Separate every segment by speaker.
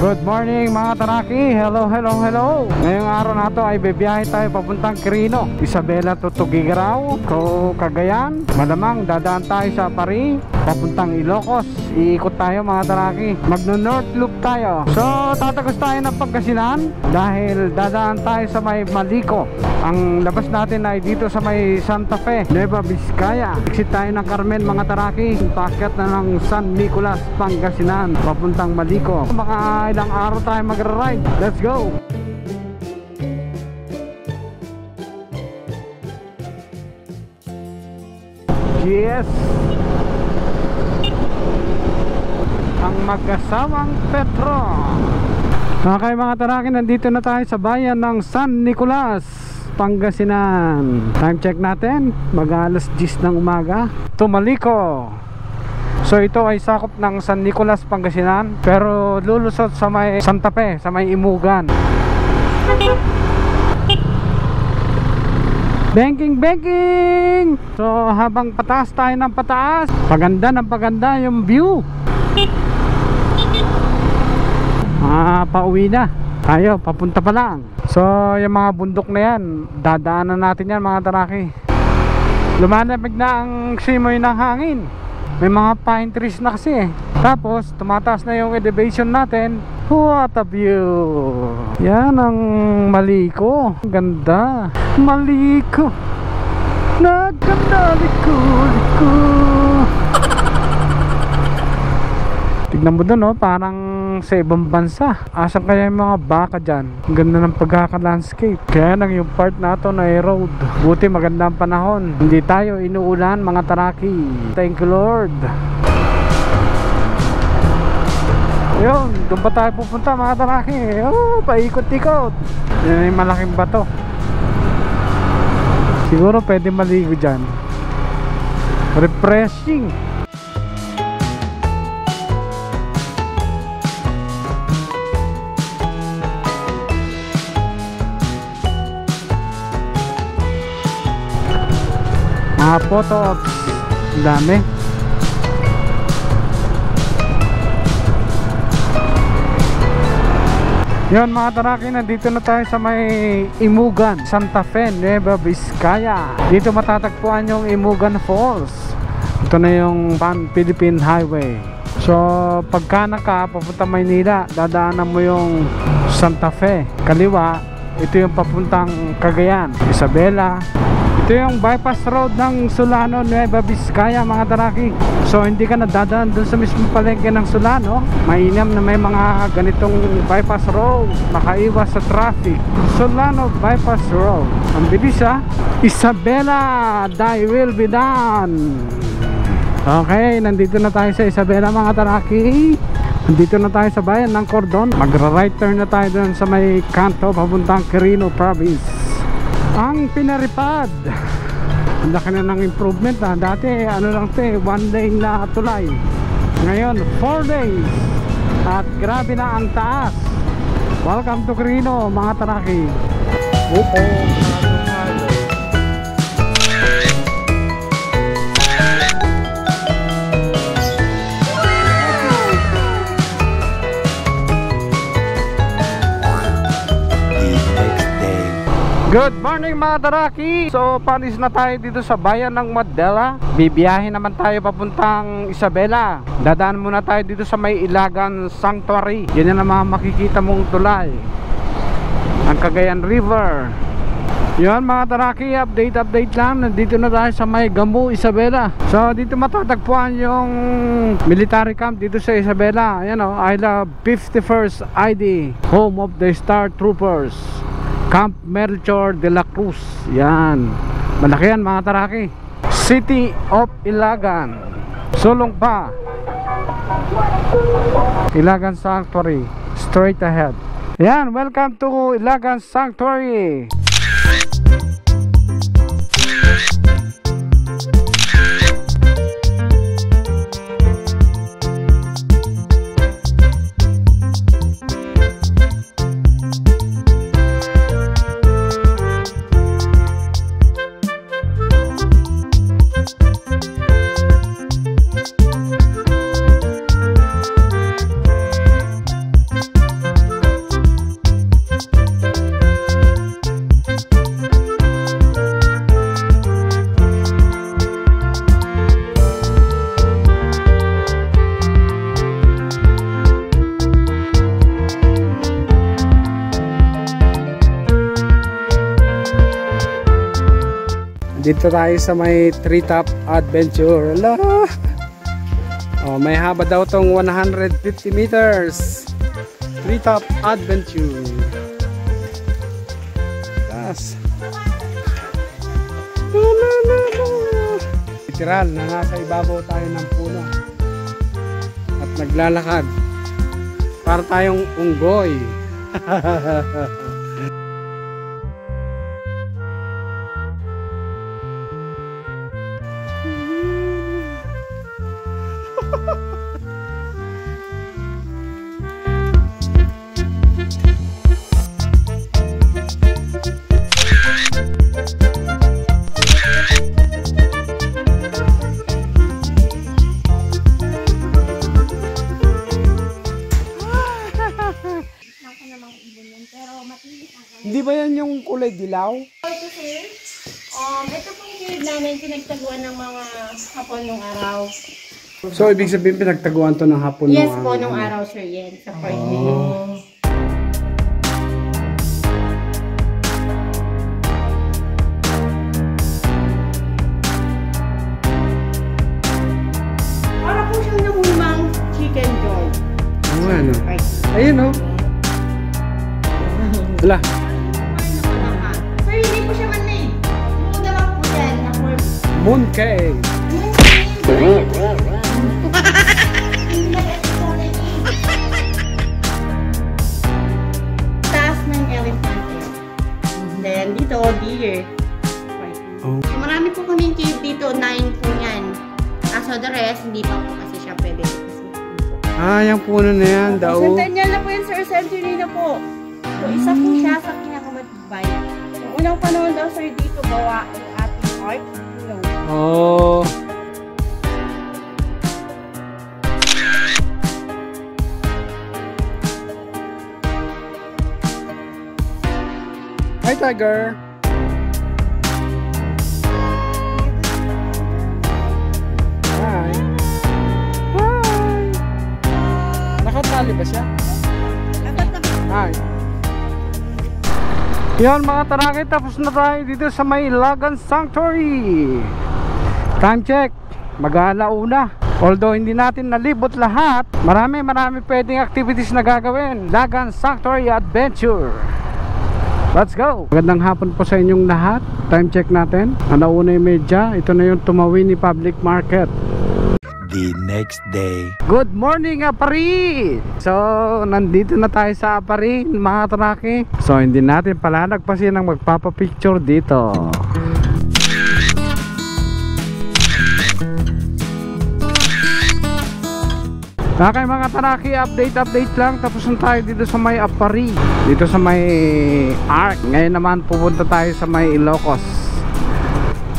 Speaker 1: Good morning mga taraki. Hello, hello, hello. Ngayong araw na to ay bibiyahe tayo papuntang Quirino, Isabela to Tuguegarao, Cagayan. Malamang dadaan tayo sa Pari, papuntang Ilocos. Iikot tayo mga taraki. Magno-north loop tayo. So tatagos tayo ng Pangasinan dahil dadaan tayo sa may Malico. Ang labas natin ay dito sa may Santa Fe, Nueva Vizcaya. Exit tayo ng Carmen mga taraki. Pakyat na ng San Nicolas, Pangasinan, papuntang Malico. Mga ilang araw tayo magra-ride. Let's go! Yes! Ang magkasamang Petro. Okay mga taraki, nandito na tayo sa bayan ng San Nicolas, Pangasinan. Time check natin, mag-alas 10 ng umaga. To Malico. So ito ay sakop ng San Nicolas, Pangasinan, pero lulusot sa may Santa Fe, sa may Imugan. Banking! So habang pataas tayo ng pataas, paganda ng paganda yung view. Pauwi na tayo, papunta pa lang. So yung mga bundok na yan, dadaanan natin yan mga taraki. Lumalamig na ang simoy ng hangin. May mga pine trees na kasi. Tapos tumataas na yung elevation natin. What a view. Yan ang Malico. Ganda. Malico. Naganda liko. Tignan mo doon, parang sa ibang bansa. Asan kaya yung mga baka dyan? Ang ganda ng pagkaka-landscape. Kaya lang yung part na ito na road. Buti maganda ang panahon. Hindi tayo inuulan mga taraki. Thank you Lord. Yun, doon pa tayo pupunta mga taraki. Oh, paikot-ikot. Yan yung malaking bato. Siguro pwede maligo dyan. Refreshing. Mga photo ops, dami. Yun mga taraki, nandito na tayo sa may Imugan, Santa Fe, Nueva Vizcaya. Dito matatagpuan yung Imugan Falls. Ito na yung Pan-Philippine Highway. So pagka papunta Maynila, dadaanan mo yung Santa Fe. Kaliwa, ito yung papuntang Cagayan, Isabela. Ito yung bypass road ng Solano, Nueva Vizcaya mga taraki. So hindi ka nadadaan dun sa mismong palengke ng Solano. Mainam na may mga ganitong bypass road, makaiwas sa traffic. Solano bypass road. Ang bilis Isabela, thy will be done. Okay, nandito na tayo sa Isabela mga taraki. Nandito na tayo sa bayan ng Cordon. Magra-right turn na tayo dun sa may kanto papuntang Quirino Province. Ang pinaripad, ang laki na ng improvement dati ano lang ito, 1 lane na tulay, ngayon 4 days at grabe na ang taas. Welcome to Quirino mga taraki. Good morning mga taraki. So panis na tayo dito sa bayan ng Madela. Bibiyahe naman tayo papuntang Isabela. Dadaan muna tayo dito sa may Ilagan Sanctuary. Yan ang mga makikita mong tulay, ang Cagayan River. Yan mga taraki, update lang. Nandito na tayo sa may Gamu, Isabela. So dito matatagpuan yung military camp dito sa Isabela. Ayan I love 51st ID, home of the Star Troopers, Camp Melchor de la Cruz. Yan, malaki yan mga taraki. City of Ilagan, sulong pa Ilagan Sanctuary, straight ahead. Yan, welcome to Ilagan Sanctuary. Dito tayo sa may Treetop Adventure. Ala! Oh, may haba daw tong 150 meters. Treetop Adventure. Tas. Literal na nasa ibabaw tayo ng puno. At naglalakad. Para tayong unggoy. Hindi ba yan yung kulay dilaw?
Speaker 2: Ito sir, ito pong cave namin pinagtaguan ng mga hapon nung araw.
Speaker 1: So, ibig sabihin pinagtaguan to ng hapon nung
Speaker 2: Yes po, nung araw sir, yan. Sa part nyo. Para po siyang namumang chicken joy.
Speaker 1: Oo nga, no? Ayun, no? Wala.
Speaker 2: Sir, hindi po siya man-made. Muda lang po yan.
Speaker 1: Mooncake.
Speaker 2: Taas ng elephant. Then, dito, deer.
Speaker 1: Oh.
Speaker 2: So, marami po kaming cave dito. 9 po yan. So, the rest, hindi pa po kasi siya pwede.
Speaker 1: Ah, yung puno na yan, daw.
Speaker 2: Centennial na po yan, sir. Century na po. So, isa po siya sa pinakamatibay. Yung unang panahon daw, sir, dito gawa ang ating art.
Speaker 1: Oh. Hi, Tiger. Hi. Hi. Nakatali ba siya? Hi. Yan mga tarakit, tapos na tayo dito sa may Lagan Sanctuary. Time check, mag-alauna. Although hindi natin nalibot lahat, marami pwedeng activities na gagawin. Lagan Sanctuary Adventure. Let's go! Magandang hapon po sa inyong lahat. Time check natin, 1:30. Ito na yung Tumawini Public Market.
Speaker 3: The next day.
Speaker 1: Good morning, Apari! So, nandito na tayo sa Apari, mga traki. So, hindi natin palalagpasin ang magpapapicture dito. Okay mga traki, update lang. Tapos na tayo dito sa may Apari. Dito sa may Arc. Ngayon naman pupunta tayo sa may Ilocos.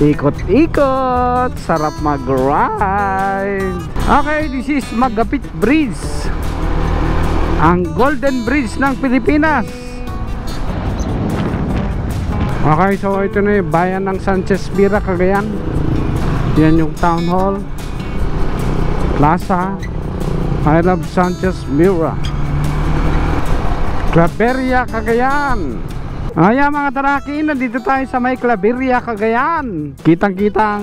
Speaker 1: Ikot-ikot, sarap mag-ride. Okay, this is Magapit Bridge, ang Golden Bridge ng Pilipinas. Okay, so ito na yung bayan ng Sanchez Mira, Cagayan. Yan yung Town Hall, Plaza, I Love Sanchez Mira, Claveria, Cagayan. Ayan mga taraki, nandito tayo sa may Claveria, Cagayan. Kitang-kitang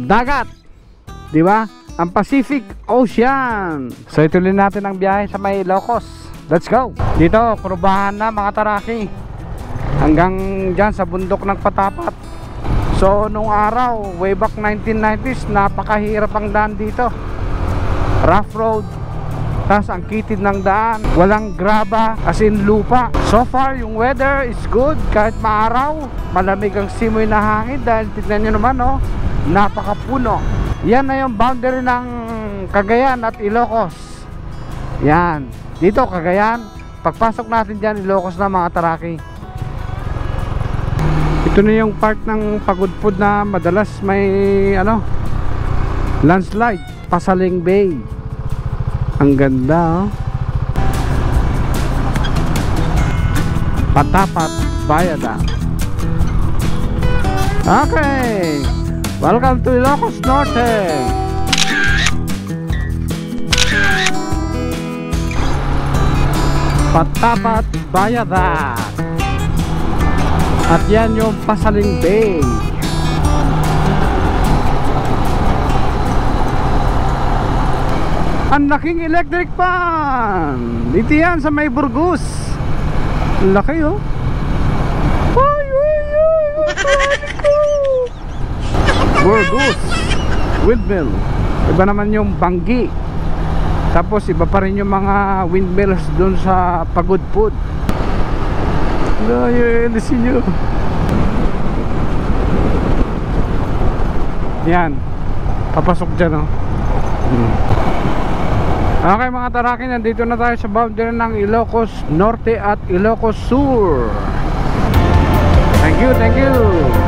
Speaker 1: dagat, di ba? Ang Pacific Ocean. So ituloy natin ang biyahe sa may Ilocos. Let's go. Dito, kurubahan na mga taraki. Hanggang dyan sa bundok ng Patapat. So nung araw, way back 1990s, napakahirap ang daan dito. Rough road. Tapos ang kitid ng daan, walang graba, as in lupa. So far yung weather is good. Kahit maaraw, malamig ang simoy na hangin. Dahil tignan nyo naman, oh, napakapuno. Yan na yung boundary ng Cagayan at Ilocos. Yan, dito Cagayan. Pagpasok natin dyan, Ilocos na mga taraki. Ito na yung part ng Pagudpud na madalas may landslide. Pasaling Bay. Ang ganda, oh. Patapat, Bayada. Okay, welcome to Ilocos Norte. Patapat, Bayada. At yan yung Pasaling Bay. Ang laking electric fan. Dito yan sa may Burgos. Laki oh. Ay, ay, ay. Burgos windmill. Iba naman yung Banggi. Tapos iba pa rin yung mga windmills doon sa Pagudpud. Ayun nyo. Yan. Papasok dyan oh. Okay mga Taraki, nandito na tayo sa boundary ng Ilocos Norte at Ilocos Sur. Thank you, thank you.